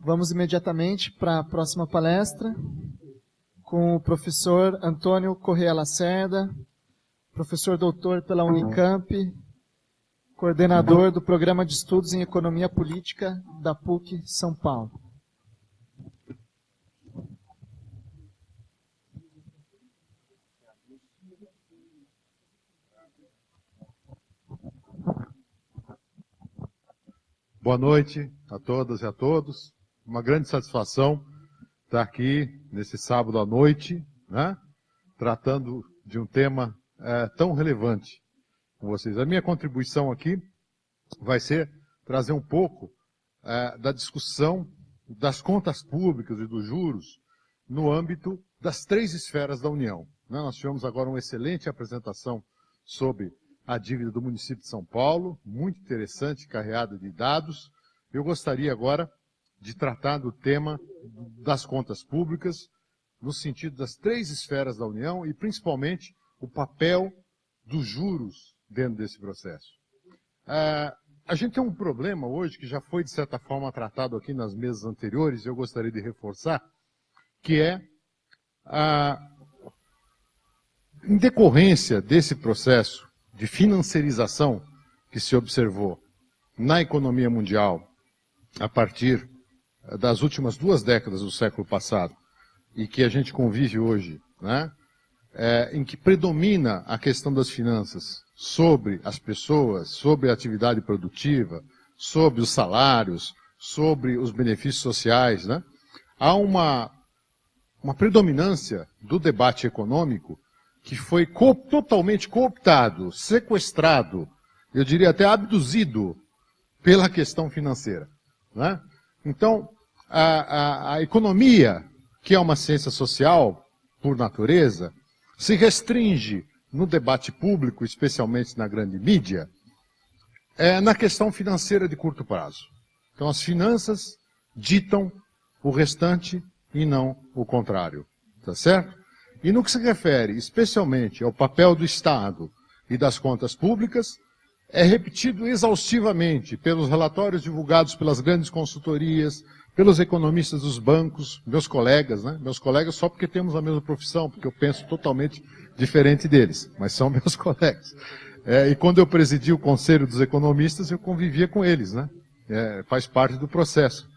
Vamos imediatamente para a próxima palestra com o professor Antônio Corrêa Lacerda, professor doutor pela Unicamp, coordenador do Programa de Estudos em Economia Política da PUC São Paulo. Boa noite a todas e a todos. Uma grande satisfação estar aqui nesse sábado à noite, né, tratando de um tema tão relevante com vocês. A minha contribuição aqui vai ser trazer um pouco da discussão das contas públicas e dos juros no âmbito das três esferas da União. Nós tivemos agora uma excelente apresentação sobre a dívida do município de São Paulo, muito interessante, carreada de dados. Eu gostaria agora de tratar do tema das contas públicas, no sentido das três esferas da União e, principalmente, o papel dos juros dentro desse processo. A gente tem um problema hoje, que já foi, de certa forma, tratado aqui nas mesas anteriores, e eu gostaria de reforçar, que é, em decorrência desse processo de financiarização que se observou na economia mundial a partir das últimas 2 décadas do século passado e que a gente convive hoje, né, em que predomina a questão das finanças sobre as pessoas, sobre a atividade produtiva, sobre os salários, sobre os benefícios sociais, né, há uma predominância do debate econômico que foi totalmente cooptado, sequestrado, eu diria até abduzido pela questão financeira, né? Então, a economia, que é uma ciência social por natureza, se restringe no debate público, especialmente na grande mídia, na questão financeira de curto prazo. Então, as finanças ditam o restante e não o contrário, tá certo? E no que se refere especialmente ao papel do Estado e das contas públicas, é repetido exaustivamente pelos relatórios divulgados pelas grandes consultorias, pelos economistas dos bancos, meus colegas, né? Meus colegas só porque temos a mesma profissão, porque eu penso totalmente diferente deles, mas são meus colegas. E quando eu presidi o Conselho dos Economistas, eu convivia com eles, né? Faz parte do processo.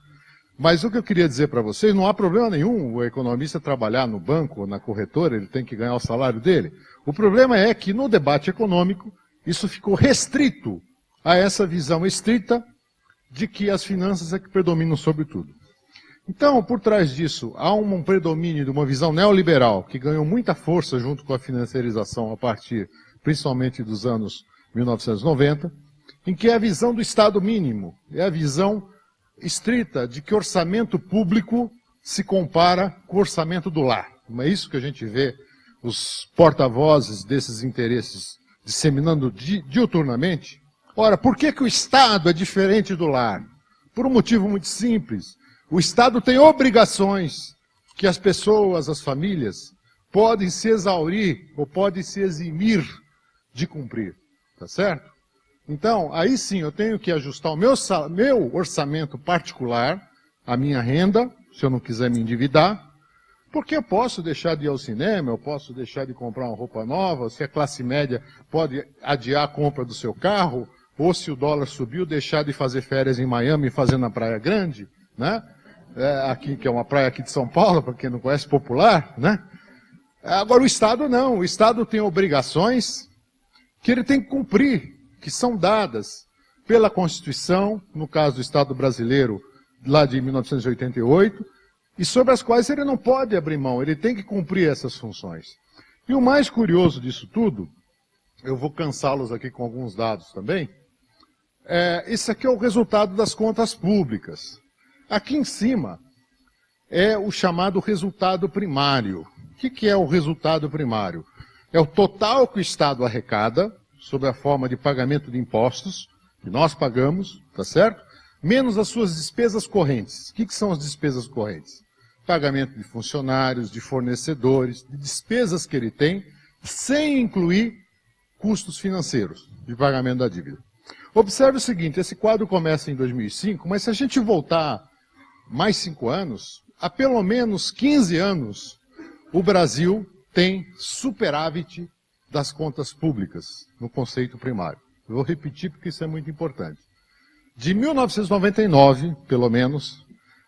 Mas o que eu queria dizer para vocês, não há problema nenhum o economista trabalhar no banco ou na corretora, ele tem que ganhar o salário dele. O problema é que no debate econômico, isso ficou restrito a essa visão estrita de que as finanças é que predominam sobre tudo. Então, por trás disso, há um predomínio de uma visão neoliberal que ganhou muita força junto com a financiarização a partir, principalmente dos anos 1990, em que é a visão do Estado mínimo, é a visão estrita de que orçamento público se compara com o orçamento do lar. Não é isso que a gente vê os porta-vozes desses interesses disseminando diuturnamente? Ora, por que o Estado é diferente do lar? Por um motivo muito simples. O Estado tem obrigações que as pessoas, as famílias, podem se exaurir ou podem se eximir de cumprir. Tá certo? Então, aí sim, eu tenho que ajustar o meu orçamento particular, a minha renda, se eu não quiser me endividar, porque eu posso deixar de ir ao cinema, eu posso deixar de comprar uma roupa nova, se a classe média pode adiar a compra do seu carro, ou se o dólar subiu, deixar de fazer férias em Miami e fazer na Praia Grande, né? Aqui, que é uma praia aqui de São Paulo, para quem não conhece, popular, né? Agora, o Estado não. O Estado tem obrigações que ele tem que cumprir, que são dadas pela Constituição, no caso do Estado brasileiro, lá de 1988, e sobre as quais ele não pode abrir mão, ele tem que cumprir essas funções. E o mais curioso disso tudo, eu vou cansá-los aqui com alguns dados também, esse aqui é o resultado das contas públicas. Aqui em cima é o chamado resultado primário. O que é o resultado primário? É o total que o Estado arrecada, sob a forma de pagamento de impostos, que nós pagamos, tá certo? Menos as suas despesas correntes. O que são as despesas correntes? Pagamento de funcionários, de fornecedores, de despesas que ele tem, sem incluir custos financeiros de pagamento da dívida. Observe o seguinte, esse quadro começa em 2005, mas se a gente voltar mais 5 anos, há pelo menos 15 anos, o Brasil tem superávit das contas públicas no conceito primário. Eu vou repetir porque isso é muito importante. De 1999, pelo menos,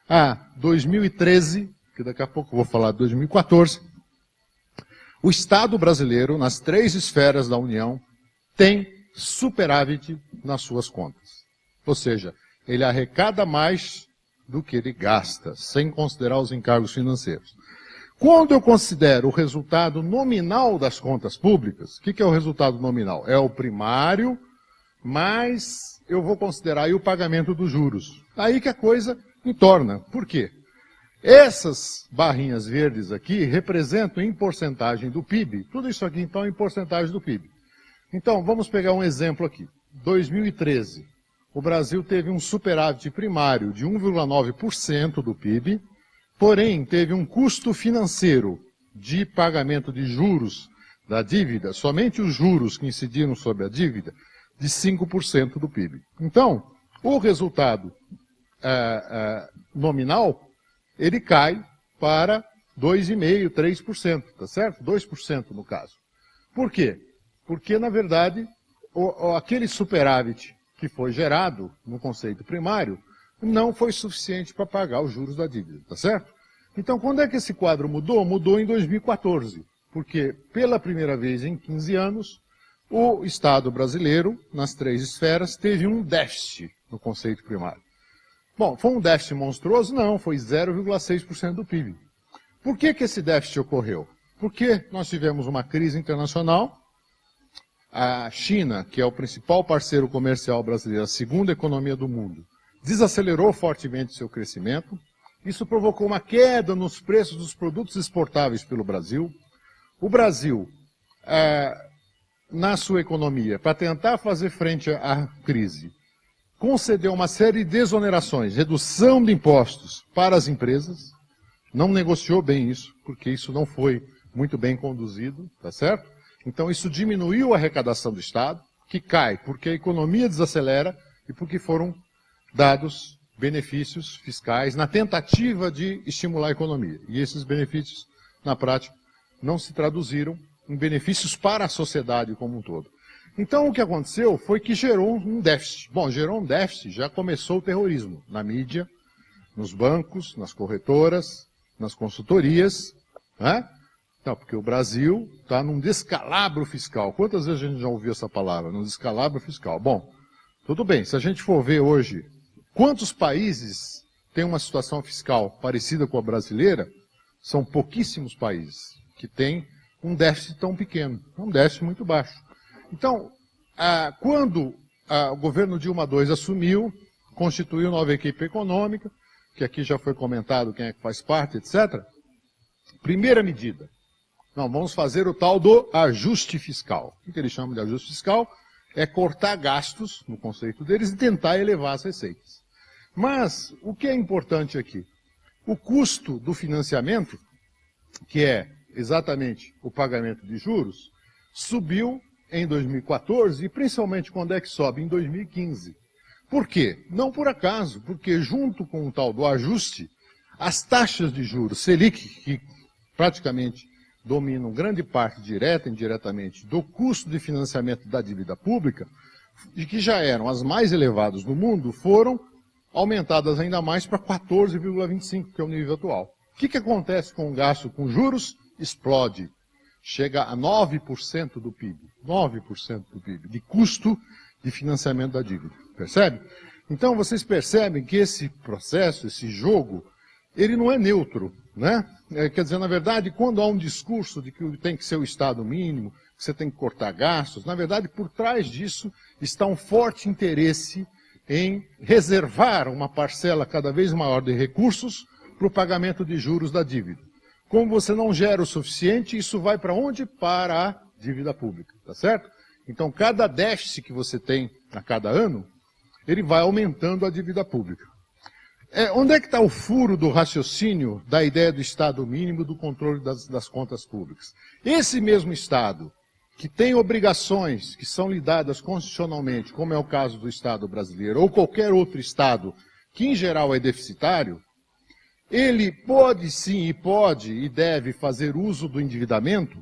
a 2013, que daqui a pouco eu vou falar de 2014, o Estado brasileiro, nas 3 esferas da União, tem superávit nas suas contas. Ou seja, ele arrecada mais do que ele gasta, sem considerar os encargos financeiros. Quando eu considero o resultado nominal das contas públicas, o que é o resultado nominal? É o primário, mas eu vou considerar aí o pagamento dos juros. Aí que a coisa entorna. Por quê? Essas barrinhas verdes aqui representam em porcentagem do PIB. Tudo isso aqui, então, em porcentagem do PIB. Então, vamos pegar um exemplo aqui. 2013, o Brasil teve um superávit primário de 1,9% do PIB, porém, teve um custo financeiro de pagamento de juros da dívida, somente os juros que incidiram sobre a dívida, de 5% do PIB. Então, o resultado nominal, ele cai para 2,5%, 3%, tá certo? 2% no caso. Por quê? Porque, na verdade, aquele superávit que foi gerado no conceito primário não foi suficiente para pagar os juros da dívida, tá certo? Então, quando é que esse quadro mudou? Mudou em 2014, porque pela primeira vez em 15 anos, o Estado brasileiro, nas 3 esferas, teve um déficit no conceito primário. Bom, foi um déficit monstruoso? Não, foi 0,6% do PIB. Por que esse déficit ocorreu? Porque nós tivemos uma crise internacional, a China, que é o principal parceiro comercial brasileiro, a segunda economia do mundo, desacelerou fortemente seu crescimento. Isso provocou uma queda nos preços dos produtos exportáveis pelo Brasil. O Brasil, na sua economia, para tentar fazer frente à crise, concedeu uma série de desonerações, redução de impostos para as empresas, não negociou bem isso, porque isso não foi muito bem conduzido, tá certo? Então isso diminuiu a arrecadação do Estado, que cai porque a economia desacelera e porque foram dados benefícios fiscais na tentativa de estimular a economia. E esses benefícios, na prática, não se traduziram em benefícios para a sociedade como um todo. Então, o que aconteceu foi que gerou um déficit. Bom, gerou um déficit, já começou o terrorismo na mídia, nos bancos, nas corretoras, nas consultorias, né? Não, porque o Brasil está num descalabro fiscal. Quantas vezes a gente já ouviu essa palavra? Num descalabro fiscal. Bom, tudo bem, se a gente for ver hoje quantos países têm uma situação fiscal parecida com a brasileira, são pouquíssimos países que têm um déficit tão pequeno, um déficit muito baixo. Então, quando o governo Dilma II assumiu, constituiu nova equipe econômica, que aqui já foi comentado quem é que faz parte, etc. Primeira medida, vamos fazer o tal do ajuste fiscal. O que eles chamam de ajuste fiscal? É cortar gastos, no conceito deles, e tentar elevar as receitas. Mas, o que é importante aqui? O custo do financiamento, que é exatamente o pagamento de juros, subiu em 2014 e principalmente quando é que sobe? Em 2015. Por quê? Não por acaso, porque junto com o tal do ajuste, as taxas de juros Selic, que praticamente dominam grande parte, direta e indiretamente, do custo de financiamento da dívida pública, e que já eram as mais elevadas do mundo, foram aumentadas ainda mais para 14,25%, que é o nível atual. O que acontece com o gasto com juros? Explode. Chega a 9% do PIB. 9% do PIB, de custo de financiamento da dívida. Percebe? Então, vocês percebem que esse processo, esse jogo, ele não é neutro, né? Quer dizer, na verdade, quando há um discurso de que tem que ser o Estado mínimo, que você tem que cortar gastos, na verdade, por trás disso está um forte interesse em reservar uma parcela cada vez maior de recursos para o pagamento de juros da dívida. Como você não gera o suficiente, isso vai para onde? Para a dívida pública, tá certo? Então, cada déficit que você tem a cada ano, ele vai aumentando a dívida pública. Onde é que está o furo do raciocínio da ideia do Estado mínimo, do controle das contas públicas? Esse mesmo Estado, que tem obrigações que são lhe dadas constitucionalmente, como é o caso do Estado brasileiro, ou qualquer outro Estado, que em geral é deficitário, ele pode sim, e deve fazer uso do endividamento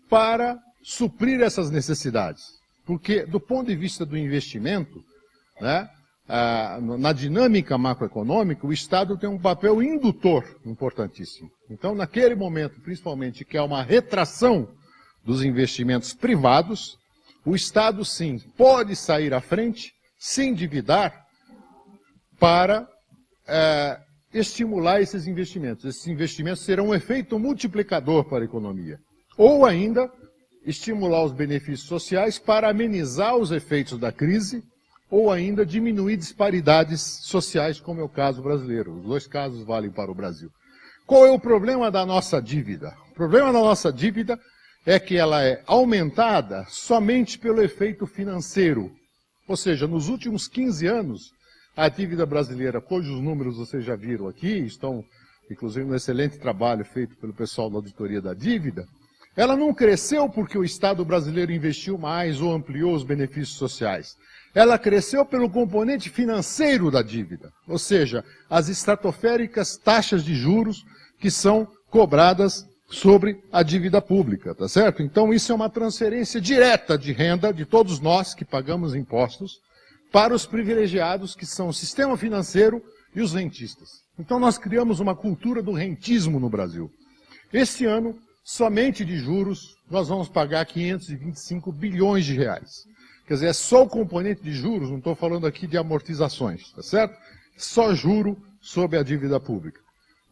para suprir essas necessidades. Porque, do ponto de vista do investimento, né, na dinâmica macroeconômica, o Estado tem um papel indutor importantíssimo. Então, naquele momento, principalmente, que é uma retração dos investimentos privados, o Estado, sim, pode sair à frente, se endividar, para estimular esses investimentos. Esses investimentos serão um efeito multiplicador para a economia. Ou ainda, estimular os benefícios sociais para amenizar os efeitos da crise, ou ainda diminuir disparidades sociais, como é o caso brasileiro. Os dois casos valem para o Brasil. Qual é o problema da nossa dívida? O problema da nossa dívida é que ela é aumentada somente pelo efeito financeiro. Ou seja, nos últimos 15 anos, a dívida brasileira, cujos números vocês já viram aqui, estão inclusive no excelente trabalho feito pelo pessoal da auditoria da dívida, ela não cresceu porque o Estado brasileiro investiu mais ou ampliou os benefícios sociais. Ela cresceu pelo componente financeiro da dívida, ou seja, as estratosféricas taxas de juros que são cobradas sobre a dívida pública, tá certo? Então isso é uma transferência direta de renda de todos nós que pagamos impostos para os privilegiados que são o sistema financeiro e os rentistas. Então nós criamos uma cultura do rentismo no Brasil. Este ano, somente de juros, nós vamos pagar 525 bilhões de reais. Quer dizer, é só o componente de juros, não estou falando aqui de amortizações, tá certo? Só juro sobre a dívida pública.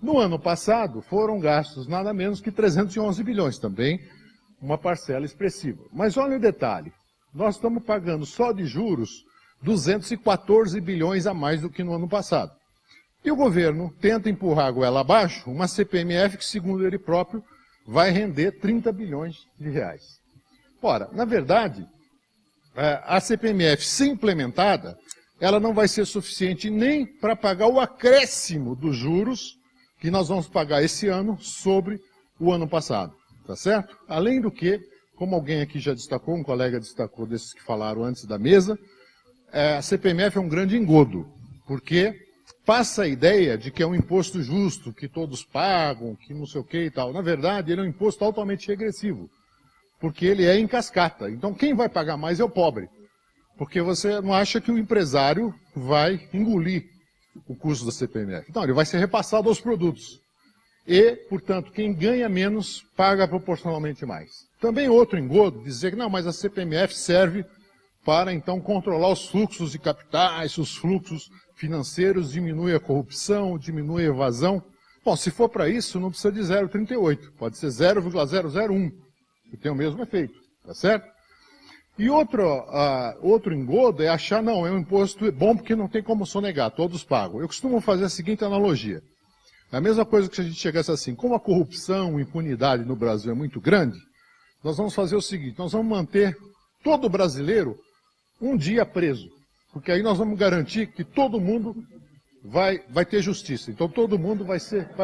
No ano passado, foram gastos nada menos que 311 bilhões, também uma parcela expressiva. Mas olha o detalhe, nós estamos pagando só de juros 214 bilhões a mais do que no ano passado. E o governo tenta empurrar a goela abaixo uma CPMF que, segundo ele próprio, vai render 30 bilhões de reais. Ora, na verdade, a CPMF, se implementada, ela não vai ser suficiente nem para pagar o acréscimo dos juros que nós vamos pagar esse ano sobre o ano passado, tá certo? Além do que, como alguém aqui já destacou, um colega destacou desses que falaram antes da mesa, a CPMF é um grande engodo, porque passa a ideia de que é um imposto justo, que todos pagam, que não sei o que e tal. Na verdade, ele é um imposto altamente regressivo, porque ele é em cascata. Então, quem vai pagar mais é o pobre, porque você não acha que o empresário vai engolir o custo da CPMF. Então, ele vai ser repassado aos produtos. E, portanto, quem ganha menos paga proporcionalmente mais. Também outro engodo, dizer que não, mas a CPMF serve para, então, controlar os fluxos de capitais, os fluxos financeiros, diminui a corrupção, diminui a evasão. Bom, se for para isso, não precisa de 0,38, pode ser 0,001, que tem o mesmo efeito, tá certo? E outro engodo é achar, não, é um imposto bom porque não tem como sonegar, todos pagam. Eu costumo fazer a seguinte analogia. É a mesma coisa que se a gente chegasse assim, como a corrupção, a impunidade no Brasil é muito grande, nós vamos fazer o seguinte, nós vamos manter todo brasileiro um dia preso, porque aí nós vamos garantir que todo mundo vai ter justiça. Então todo mundo vai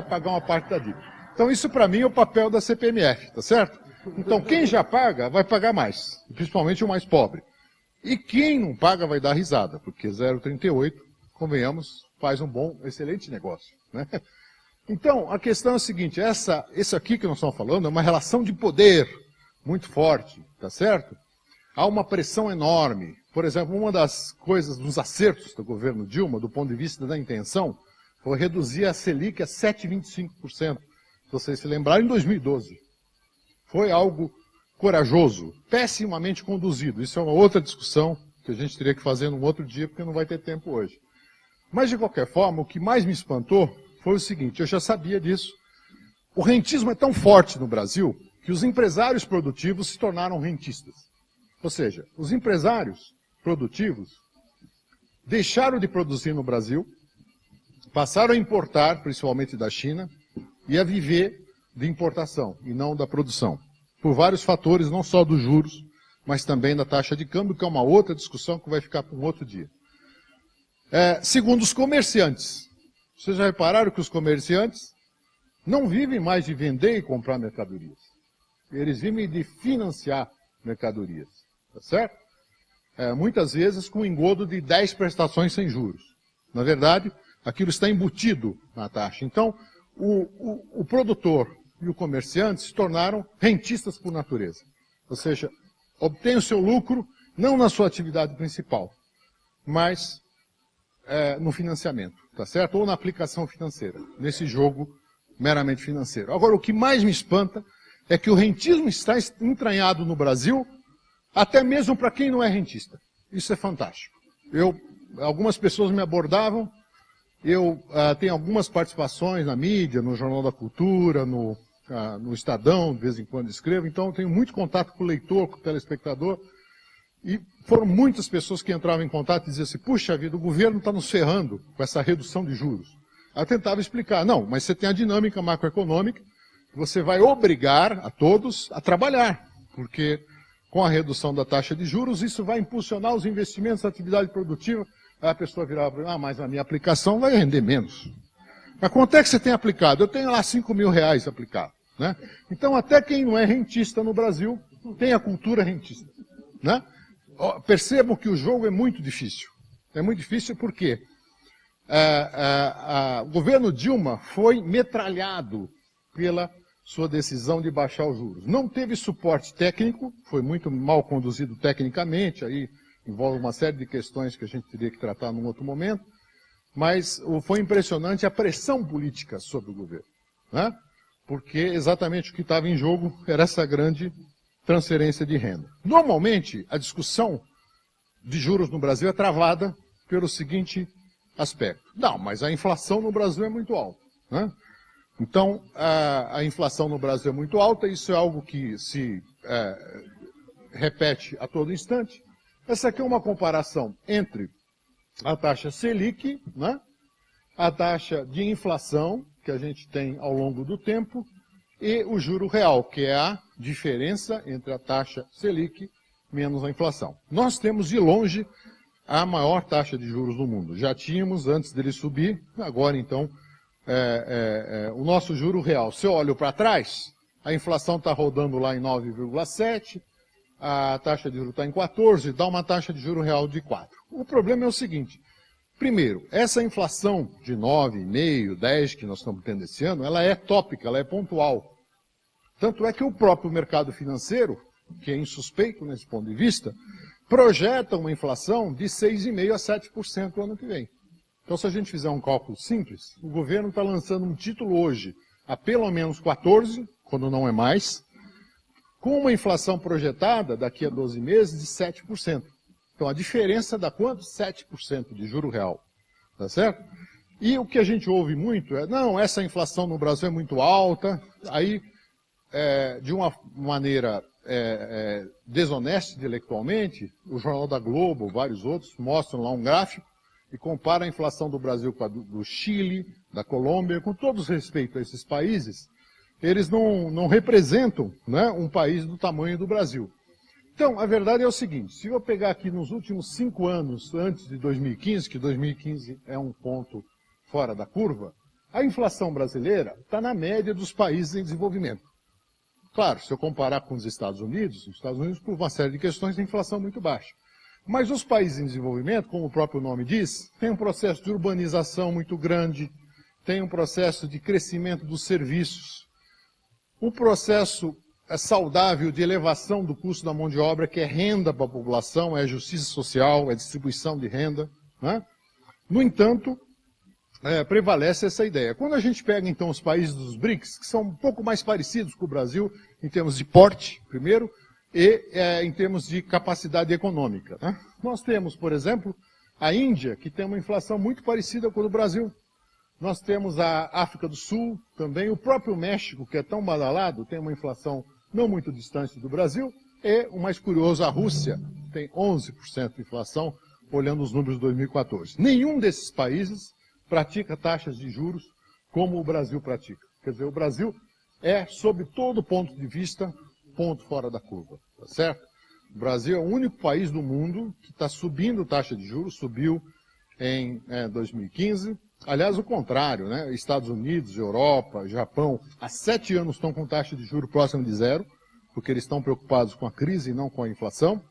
pagar uma parte da dívida. Então isso para mim é o papel da CPMF, tá certo? Então quem já paga vai pagar mais, principalmente o mais pobre. E quem não paga vai dar risada, porque 0,38, convenhamos, faz um bom, excelente negócio, né? Então a questão é a seguinte, isso aqui que nós estamos falando é uma relação de poder muito forte, tá certo? Há uma pressão enorme. Por exemplo, uma das coisas, dos acertos do governo Dilma, do ponto de vista da intenção, foi reduzir a Selic a 7,25%. Se vocês se lembrarem, em 2012. Foi algo corajoso, pessimamente conduzido. Isso é uma outra discussão que a gente teria que fazer num outro dia, porque não vai ter tempo hoje. Mas, de qualquer forma, o que mais me espantou foi o seguinte, eu já sabia disso. O rentismo é tão forte no Brasil que os empresários produtivos se tornaram rentistas. Ou seja, os empresários produtivos deixaram de produzir no Brasil, passaram a importar, principalmente da China, e a viver de importação e não da produção. Por vários fatores, não só dos juros, mas também da taxa de câmbio, que é uma outra discussão que vai ficar para um outro dia. Segundo os comerciantes, vocês já repararam que os comerciantes não vivem mais de vender e comprar mercadorias. Eles vivem de financiar mercadorias, tá certo? Muitas vezes com engodo de 10 prestações sem juros. Na verdade, Aquilo está embutido na taxa. Então, o produtor e o comerciante se tornaram rentistas por natureza. Ou seja, obtém o seu lucro não na sua atividade principal, mas no financiamento, tá certo? Ou na aplicação financeira, nesse jogo meramente financeiro. Agora, o que mais me espanta é que o rentismo está entranhado no Brasil, até mesmo para quem não é rentista. Isso é fantástico. Algumas pessoas me abordavam, eu tenho algumas participações na mídia, no Jornal da Cultura, no Estadão, de vez em quando escrevo, então eu tenho muito contato com o leitor, com o telespectador, e foram muitas pessoas que entravam em contato e diziam assim, puxa vida, o governo está nos ferrando com essa redução de juros. Eu tentava explicar, não, mas você tem a dinâmica macroeconômica, você vai obrigar a todos a trabalhar, porque com a redução da taxa de juros, isso vai impulsionar os investimentos, a atividade produtiva. Aí a pessoa virava para mim, mas a minha aplicação vai render menos. Mas quanto é que você tem aplicado? Eu tenho lá 5 mil reais aplicado. Né? Então, até quem não é rentista no Brasil, tem a cultura rentista. Né? Percebam que o jogo é muito difícil. É muito difícil porque o governo Dilma foi metralhado pela sua decisão de baixar os juros. Não teve suporte técnico, foi muito mal conduzido tecnicamente, aí envolve uma série de questões que a gente teria que tratar num outro momento, mas foi impressionante a pressão política sobre o governo, né? Porque exatamente o que estava em jogo era essa grande transferência de renda. Normalmente, a discussão de juros no Brasil é travada pelo seguinte aspecto. Não, mas a inflação no Brasil é muito alta, né? Então, a inflação no Brasil é muito alta, isso é algo que se repete a todo instante. Essa aqui é uma comparação entre a taxa Selic, né, a taxa de inflação que a gente tem ao longo do tempo e o juro real, que é a diferença entre a taxa Selic menos a inflação. Nós temos de longe a maior taxa de juros do mundo. Já tínhamos antes dele subir, agora então o nosso juro real. Se eu olho para trás, a inflação está rodando lá em 9,7%, a taxa de juros está em 14%, dá uma taxa de juro real de 4%. O problema é o seguinte, primeiro, essa inflação de 9,5%, 10% que nós estamos tendo esse ano, ela é tópica, ela é pontual. Tanto é que o próprio mercado financeiro, que é insuspeito nesse ponto de vista, projeta uma inflação de 6,5% a 7% no ano que vem. Então, se a gente fizer um cálculo simples, o governo está lançando um título hoje a pelo menos 14%, quando não é mais, com uma inflação projetada daqui a 12 meses de 7%. Então, a diferença dá quanto? 7% de juro real. Tá certo? E o que a gente ouve muito é, não, essa inflação no Brasil é muito alta, aí, de uma maneira desonesta intelectualmente, o Jornal da Globo, vários outros, mostram lá um gráfico e compara a inflação do Brasil com a do Chile, da Colômbia, com todo respeito a esses países, eles não representam, né, um país do tamanho do Brasil. Então, a verdade é o seguinte, se eu pegar aqui nos últimos 5 anos, antes de 2015, que 2015 é um ponto fora da curva, a inflação brasileira está na média dos países em desenvolvimento. Claro, se eu comparar com os Estados Unidos, por uma série de questões, tem inflação muito baixa. Mas os países em desenvolvimento, como o próprio nome diz, tem um processo de urbanização muito grande, tem um processo de crescimento dos serviços, um processo saudável de elevação do custo da mão de obra, que é renda para a população, é justiça social, é distribuição de renda, né? No entanto, prevalece essa ideia. Quando a gente pega, então, os países dos BRICS, que são um pouco mais parecidos com o Brasil, em termos de porte, primeiro, e em termos de capacidade econômica, né? Nós temos, por exemplo, a Índia, que tem uma inflação muito parecida com a do Brasil. Nós temos a África do Sul, também o próprio México, que é tão badalado, tem uma inflação não muito distante do Brasil, e o mais curioso, a Rússia, tem 11% de inflação, olhando os números de 2014. Nenhum desses países pratica taxas de juros como o Brasil pratica. Quer dizer, o Brasil é, sob todo ponto de vista, ponto fora da curva, tá certo? O Brasil é o único país do mundo que está subindo taxa de juros, subiu em 2015. Aliás, o contrário, né? Estados Unidos, Europa, Japão, há 7 anos estão com taxa de juros próxima de zero, porque eles estão preocupados com a crise e não com a inflação.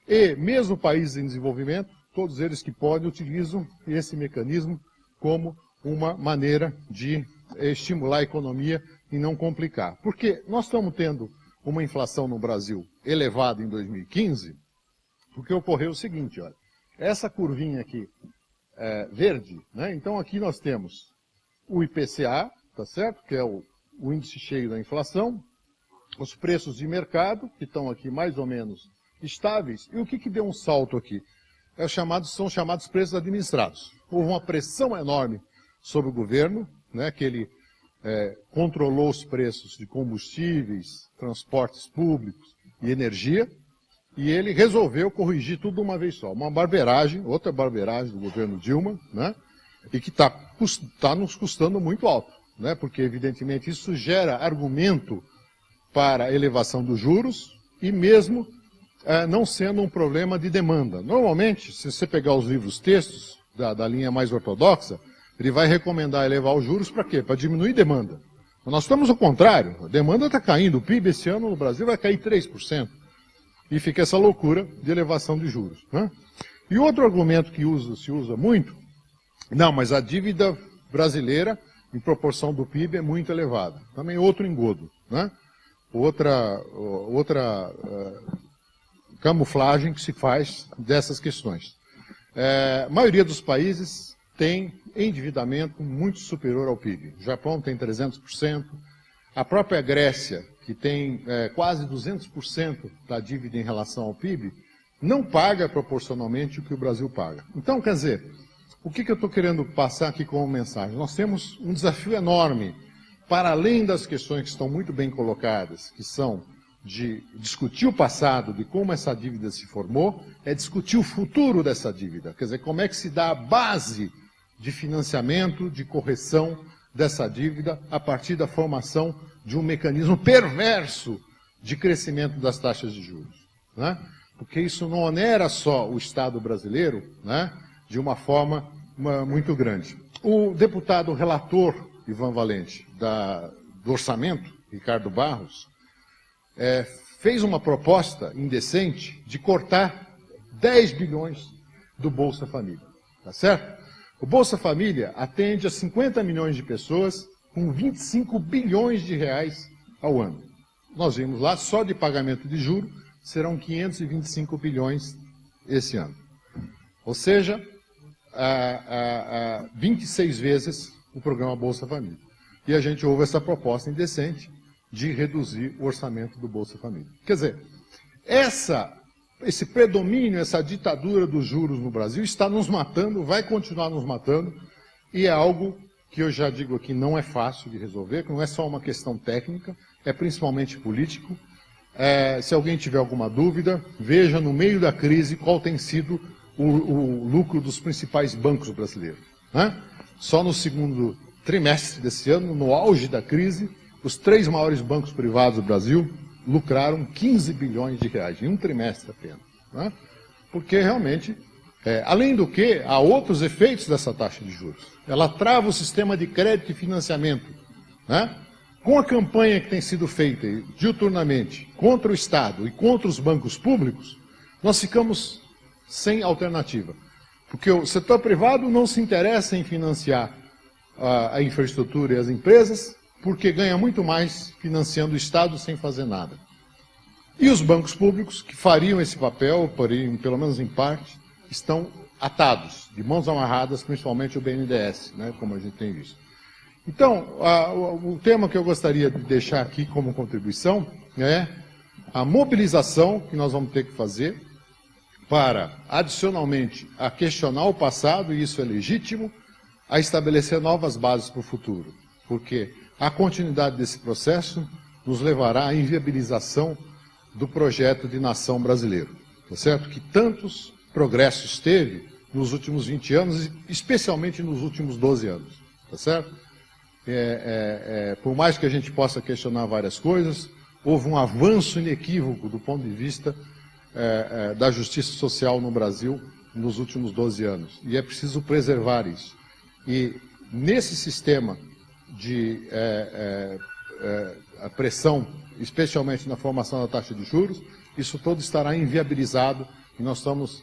E mesmo países em desenvolvimento, todos eles que podem, utilizam esse mecanismo como uma maneira de estimular a economia e não complicar. Porque nós estamos tendo uma inflação no Brasil elevada em 2015, porque ocorreu o seguinte, olha, essa curvinha aqui verde, né? Então aqui nós temos o IPCA, tá certo? Que é o índice cheio da inflação, os preços de mercado, que estão aqui mais ou menos estáveis, e o que deu um salto aqui? São chamados preços administrados. Houve uma pressão enorme sobre o governo, né, que ele controlou os preços de combustíveis, transportes públicos e energia, e ele resolveu corrigir tudo de uma vez só. Uma barbeiragem, outra barbeiragem do governo Dilma, né, e que está nos custando muito alto, né, porque evidentemente isso gera argumento para a elevação dos juros e mesmo não sendo um problema de demanda. Normalmente, se você pegar os livros textos da linha mais ortodoxa, ele vai recomendar elevar os juros para quê? Para diminuir demanda. Nós estamos ao contrário, a demanda está caindo, o PIB esse ano no Brasil vai cair 3%. E fica essa loucura de elevação de juros, né? E outro argumento que se usa muito, não, mas a dívida brasileira, em proporção do PIB, é muito elevada. Também outro engodo, né? Outra camuflagem que se faz dessas questões. A maioria dos países tem endividamento muito superior ao PIB. O Japão tem 300%, a própria Grécia, que tem quase 200% da dívida em relação ao PIB, não paga proporcionalmente o que o Brasil paga. Então, quer dizer, o que eu estou querendo passar aqui como mensagem? Nós temos um desafio enorme, para além das questões que estão muito bem colocadas, que são de discutir o passado, de como essa dívida se formou, é discutir o futuro dessa dívida. Quer dizer, como é que se dá a base de financiamento, de correção dessa dívida a partir da formação de um mecanismo perverso de crescimento das taxas de juros, né? Porque isso não onera só o Estado brasileiro, né, de uma forma muito grande. O deputado relator, Ivan Valente, do orçamento, Ricardo Barros, fez uma proposta indecente de cortar 10 bilhões do Bolsa Família, tá certo? O Bolsa Família atende a 50 milhões de pessoas com 25 bilhões de reais ao ano. Nós vimos lá, só de pagamento de juros, serão 525 bilhões esse ano. Ou seja, 26 vezes o programa Bolsa Família. E a gente ouve essa proposta indecente de reduzir o orçamento do Bolsa Família. Quer dizer, esse predomínio, essa ditadura dos juros no Brasil está nos matando, vai continuar nos matando, e é algo que eu já digo aqui não é fácil de resolver, que não é só uma questão técnica, é principalmente político. Se alguém tiver alguma dúvida, veja no meio da crise qual tem sido o lucro dos principais bancos brasileiros, né? Só no segundo trimestre desse ano, no auge da crise, os 3 maiores bancos privados do Brasil lucraram 15 bilhões de reais, em um trimestre apenas, né? Porque realmente, além do que, há outros efeitos dessa taxa de juros. Ela trava o sistema de crédito e financiamento, né? Com a campanha que tem sido feita diuturnamente contra o Estado e contra os bancos públicos, nós ficamos sem alternativa. Porque o setor privado não se interessa em financiar a infraestrutura e as empresas, porque ganha muito mais financiando o Estado sem fazer nada. E os bancos públicos, que fariam esse papel, pelo menos em parte, estão atados, de mãos amarradas, principalmente o BNDES, né, como a gente tem visto. Então, o tema que eu gostaria de deixar aqui como contribuição é a mobilização que nós vamos ter que fazer para, adicionalmente, a questionar o passado, e isso é legítimo, a estabelecer novas bases para o futuro. Porque a continuidade desse processo nos levará à inviabilização do projeto de nação brasileiro, tá certo? Que tantos progressos teve nos últimos 20 anos, e especialmente nos últimos 12 anos, tá certo? Por mais que a gente possa questionar várias coisas, houve um avanço inequívoco do ponto de vista da justiça social no Brasil nos últimos 12 anos. E é preciso preservar isso. E nesse sistema de a pressão, especialmente na formação da taxa de juros, isso todo estará inviabilizado e nós estamos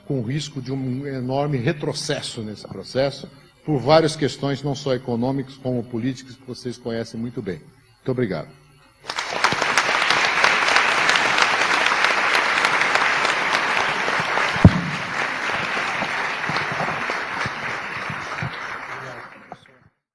com risco de um enorme retrocesso nesse processo, por várias questões, não só econômicas, como políticas, que vocês conhecem muito bem. Muito obrigado.